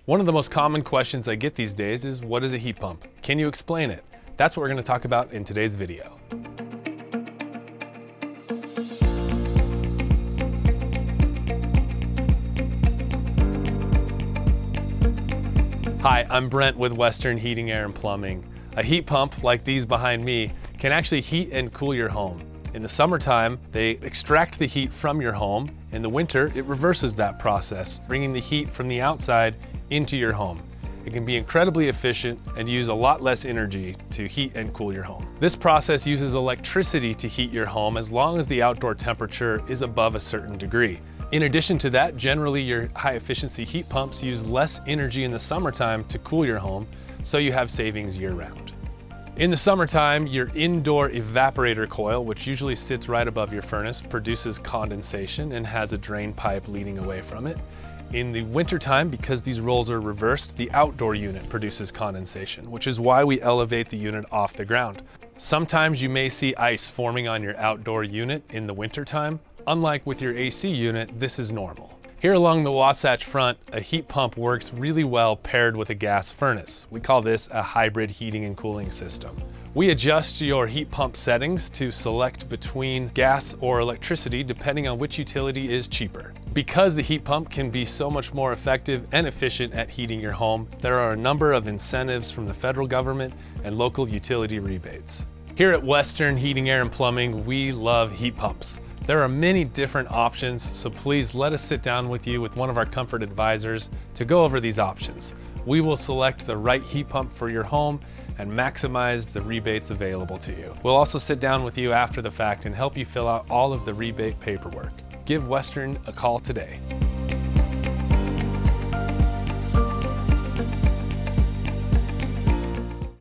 One of the most common questions I get these days is, what is a heat pump? Can you explain it? That's what we're going to talk about in today's video. Hi, I'm Brent with Western Heating+Air+Plumbing. A heat pump, like these behind me, can actually heat and cool your home. In the summertime, they extract the heat from your home. In the winter, it reverses that process, bringing the heat from the outside into your home. It can be incredibly efficient and use a lot less energy to heat and cool your home. This process uses electricity to heat your home as long as the outdoor temperature is above a certain degree. In addition to that, generally your high-efficiency heat pumps use less energy in the summertime to cool your home, so you have savings year-round. In the summertime, your indoor evaporator coil, which usually sits right above your furnace, produces condensation and has a drain pipe leading away from it. In the wintertime, because these roles are reversed, the outdoor unit produces condensation, which is why we elevate the unit off the ground. Sometimes you may see ice forming on your outdoor unit in the wintertime. Unlike with your AC unit, this is normal. Here along the Wasatch Front, a heat pump works really well paired with a gas furnace. We call this a hybrid heating and cooling system. We adjust your heat pump settings to select between gas or electricity depending on which utility is cheaper. Because the heat pump can be so much more effective and efficient at heating your home, there are a number of incentives from the federal government and local utility rebates. Here at Western Heating+Air+Plumbing, we love heat pumps. There are many different options, so please let us sit down with you with one of our comfort advisors to go over these options. We will select the right heat pump for your home and maximize the rebates available to you. We'll also sit down with you after the fact and help you fill out all of the rebate paperwork. Give Western a call today.